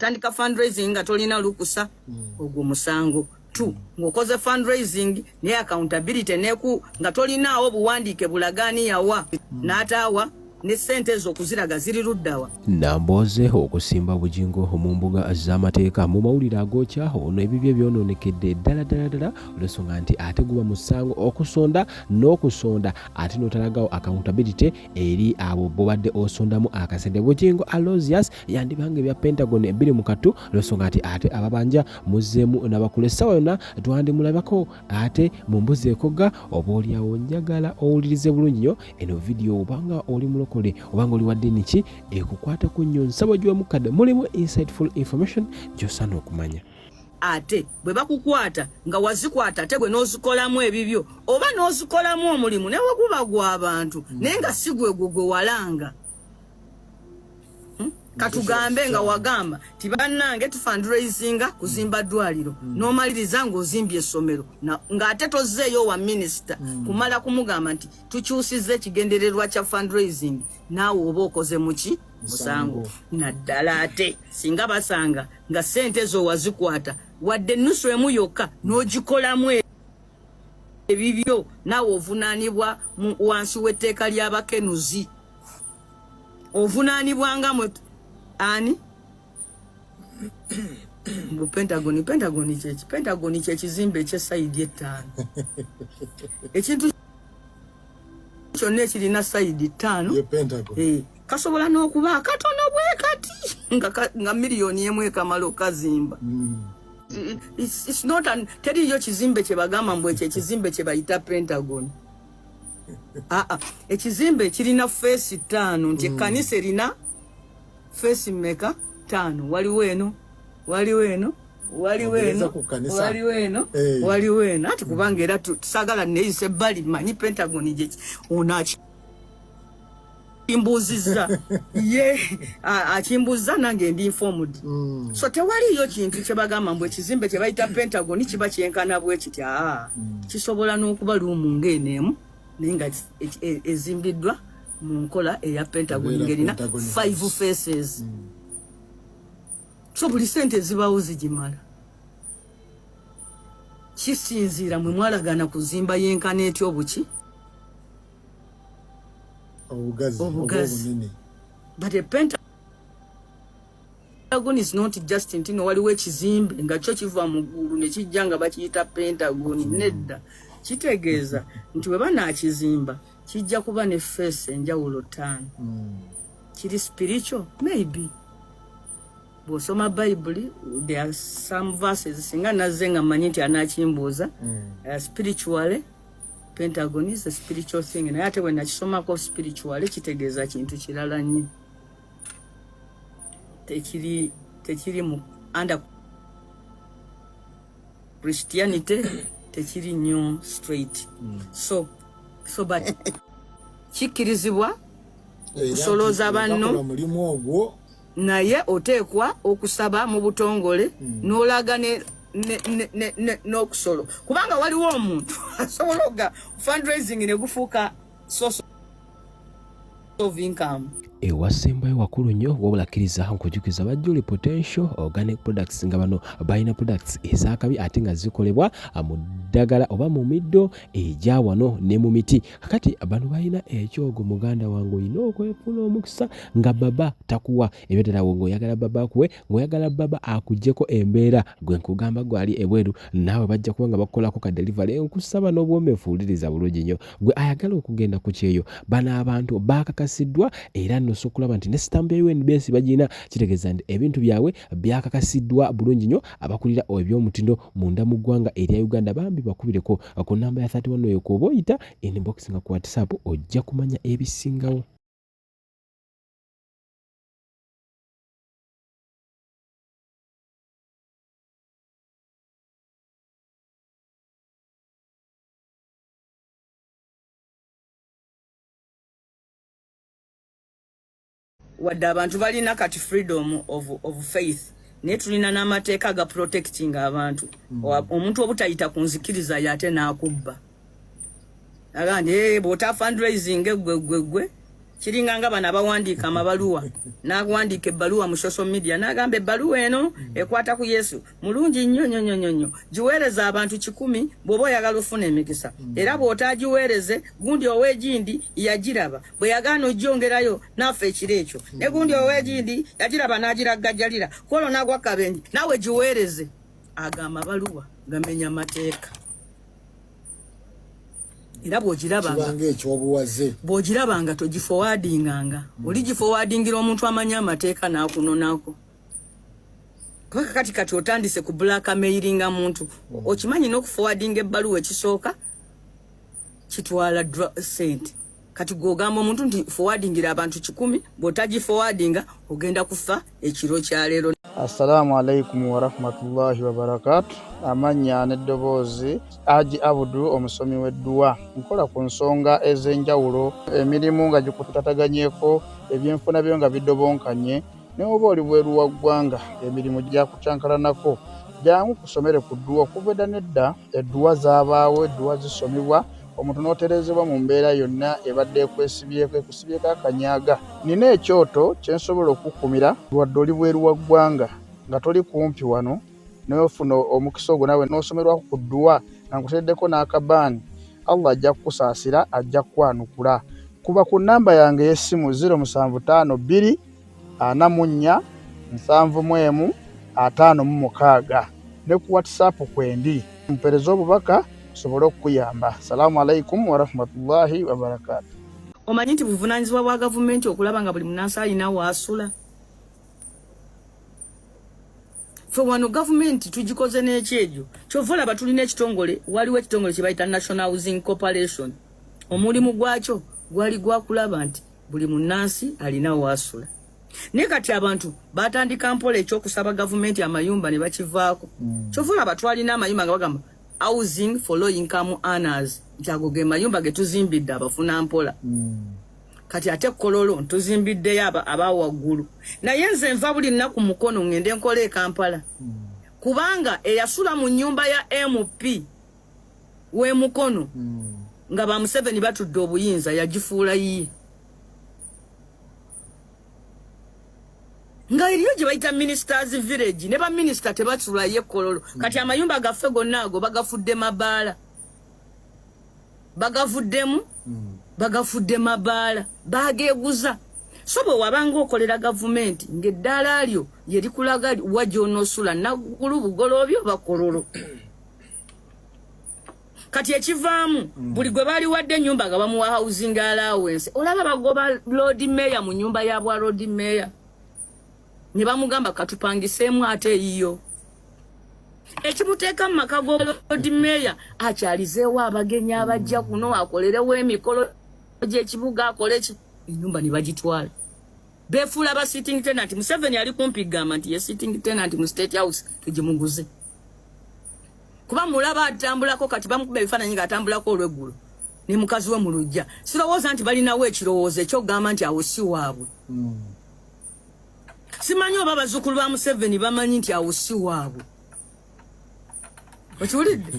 watandika fundraising nga tolina lukusa ogwo musango. 2 ngokoze fundraising ne accountability neku nga tolinaawo buwandiike bulagani yawa n'ataawa ne sente z'okuziraga ziri luddawa. Namboze okusimba bujingo mu mbuga z'amateeka mu mawulire agokya ono ebibye byonoonekedde ddala olw'ensonga nti ate guba musango okusonda n'okusonda ate n'otalagawo accountability eri abo bobadde osondamu akasente. Bujingo Aloysius yandibanga ebya Pentagon 2 olw'ensonga nti ate ababanja muzzeemu n'abakulu essawa yonna twandimulabako ate mu mbuzi ekogga oba oliawo njagala owulirize bulungi nnyo eno vidiyo obanga oli muloko obanga oli wadde niki ekukwata ku nnyo nsabo gy'omukadde mulimu insightful information gy'osaana okumanya. Ate bwe bakukwata nga wazikwata ate gwe n'ozikolamu ebibyo oba n'ozikolamu omulimu newe guba gw'abantu naye nga si gwe walanga. Katugambe nga wagamba ti bannange tu fundraisinga kuzimba ddwaliro n'omaliriza ng'ozimbye essomero ng'ate tozzeeyo wa minisita kumala kumugamba nti tukyusizza ekigendererwa kya fundraising naawe oba okoze muki musango. Naddala ate singa basanga nga sente zo wazikwata wadde ennusu emu yokka n'ogikolamu ebibyo naawe ovunaanibwa wansi w'etteeka ly'abakenuzi ovunaanibwanga mwe ani bu Pentagon kyekizimbe eky'esayidi 5 ekintu kyonna ekirina sayidi 5 kasobola n'okuba katono bwe kati nga miliyoni emu ekamala okazimba. It's not teriyo kizimbe kye bagamba mbwe ekyo ekizimbe kye bayita Pentagon. Ekizimbe kirina face 5 nti ekkanisa erina face meka 5 waliwo eno ati kubanga era tusagala neeyise bali manyi Pentagon gyeki onaki imbuziza ye akimbuza nange ndi informed. So tewaliyo kintu kye bagamba mbwe ekizimbe kye bayita Pentagon kiba kyenkana bwe kiti kisobola n'okuba luumu ng'eneemu naye nga ezimbiddwa mu nkola eya Pentagon ng'erina 5 faces. So buli sente zibawo zigimala kisinziira mwe mwalagana kuzimba yenkana etyo obuki obugazi. But a Pentagon is not just ntino waliwo ekizimbe nga kyo kiva mu ggulu ne kijja nga bakiyita Pentagon. Nedda kitegeeza nti bwe banaakizimba kijja kuba ne face enjawulo 5. Kiri spiritual maybe. Bw'osoma Bible there are some verses singa nazze nga mmanyi nti anaakimbuuza spiritually Pentagon is a spiritual thing. Naye ate bwe nakisomako spiritually kitegeeza kintu kirala nnyo. Tekiri mu under Christianity tekiri nnyo straight. So but kikirizibwa okusolooza banno naye oteekwa okusaba mu butongole n'olaga n'okusolo kubanga waliwo omuntu asobola oga fundraising ne gufuuka source of income. Ewasembayo wakulu nnyo wabulakkiriza nkujukiza bajjuli potential organic products nga bano balina products ezakabi ate nga zikolebwa mu ddagala oba mu middo egya wano ne mu miti. Kakati bano balina ekyogo muganda wange olina okwefuna omukisa nga baba takuwa ebyetera ng'oyagala baba akuwe ng'oyagala baba akuggyeko embeera gwe nkugamba gwali ebweru naawe bajja kuba nga bakolako ka delivery. Nkusaba n'obwomefu wuliriza bulungi nnyo gwe ayagala okugenda ku kyeyo bano abantu bakakasiddwa era sokulaba nti ne stamp ya UNBS bagina kitegeeza nti ebintu byabwe byakakasiddwa bulungi nnyo. Abakulira ebyomutindo munda mu ggwanga erya Uganda bambi bakubireko ku namba ya 31 eyo kuba oyita inbox nga ku WhatsApp ojja kumanya ebisingawo. Wadde abantu balina kati freedom of faith naye tulina n'amateeka ga protecting abantu. Omuntu obutayita ku nzikiriza yate n'akubba agandi bw'ota fundraising gwe kiringa nga bana bawandiika amabaluwa n'awandiika ebbaluwa mu social media n'agamba ebbaluwa eno ekwata ku Yesu mulungi nnyo giweereza abantu 10 bw'oba oyagala ofuna emikisa era bw'otaagiweereze gundi ow'egindi yagiraba bwe yagaana ojjongerayo naffe ekiro ekyo ne gundi ow'egindi yagiraba n'agiragajjalira kwolwo n'agwa kabenji nawe giweereze agamba amabaluwa gamenya amateeka era bw'ogirabanga togiforwardinganga oli giforwardingira omuntu amanya amateeka n'akunonako kati otandise ku blackmailinga muntu okimanyi n'okuforwardinga ebbaluwa ekisooka kitwala sente kati gw'ogamba omuntu nti forwardingira abantu 10 bw'otagiforwardinga ogenda kufa ekiro kya leero. Assalamu alaikum wa rahmatullahi wa barakatuh. Amanya n'eddoboozi Haji Abudu omusomi w'edduwa. Nkola ku nsonga ez'enjawulo emirimu nga gikutataganyeko ebyenfuna byo nga bidobonkanye ne oba oli bweru wa ggwanga emirimu gyakucankalanako jangu kusomere ku dduwa okuva nedda edduwa zaabaawo edduwa zisomibwa omuntu n'oterezebwa mu mbeera yonna ebadde ekusibyeko akanyaaga. Nina ekyoto kye nsobola okukumira lwadde oli bweru wa ggwanga nga toli kumpi wano n'ofuna omukisa ogwo nawe n'osomerwako ku dduwa nga nkuteddeko n'akabaani Allah ajja kukusaasira ajja kukwanukula. Kuba ku nnamba yange y'essimu 0752 44 71 56 ne ku WhatsApp kwendi mpereza obubaka sobolo kuyamba. Assalamu alaikum wa rahmatullahi wa barakatuh. Omanyi nti buvunaanyizibwa bwa gavumenti okulaba nga buli munnansi alina waasula. Fe wano gavumenti tugikoze n'ekyejo kyova olaba tulina ekitongole waliwo ekitongole kye bayita National Housing Corporation omulimu gwakyo gwali gwakulaba nti buli munnansi alina waasula. Ne kati abantu batandika mpola ekyokusaba gavumenti amayumba ne bakivaako. Kyova olaba twalina amayumba nga bagamba housing for low income earners ntago ge mayumba getuzimbidde abafuna mpola kati ate kololo ntuzimbidde aba waggulu naye nze nva buli nnaku mukono ngende nkola e Kampala kubanga eyasula mu nyumba ya MP we mukono nga ba Museveni batudde obuyinza yagifuula yiye nga iliyo gye bayita Ministers Village ne ba minister tebatula ye kololo kati amayumba gaffe gonna ago bagafudde mabaala bagafudde mabaala bageeguza so bwe wabanga okolera gavumenti ng'eddaala lyo lye likulaga wajja onosula naggulu bugolobyo bakololo kati ekivaamu buli gwe baali wadde ennyumba nga bamuwa housing allowance olaba bagoba Lord Mayor mu nyumba ya bwa Lord Mayor ne bamugamba katupangiseemu ate eyiyo ekimuteeka mu maka go Lord Mayor akyalizeewo abagenyi abajja kuno akolerewo emikolo gy'ekibuga akole ennyumba ne bagitwala beefuula ba sitting tenant. Museveni ali kumpi gamba nti ye sitting tenant mu State House tugimuguze kuba mulaba atambulako kati bamukuba ebifaananyi ng'atambulako olw'eggulu ne mukazi we mu luggya. Sirowooza nti balinawo ekirowoozo ekyokugamba nti awo si waabwe. Simanyi oba bazzukulu ba Museveni bamanyi nti awo si waabwe. Okiwulidde?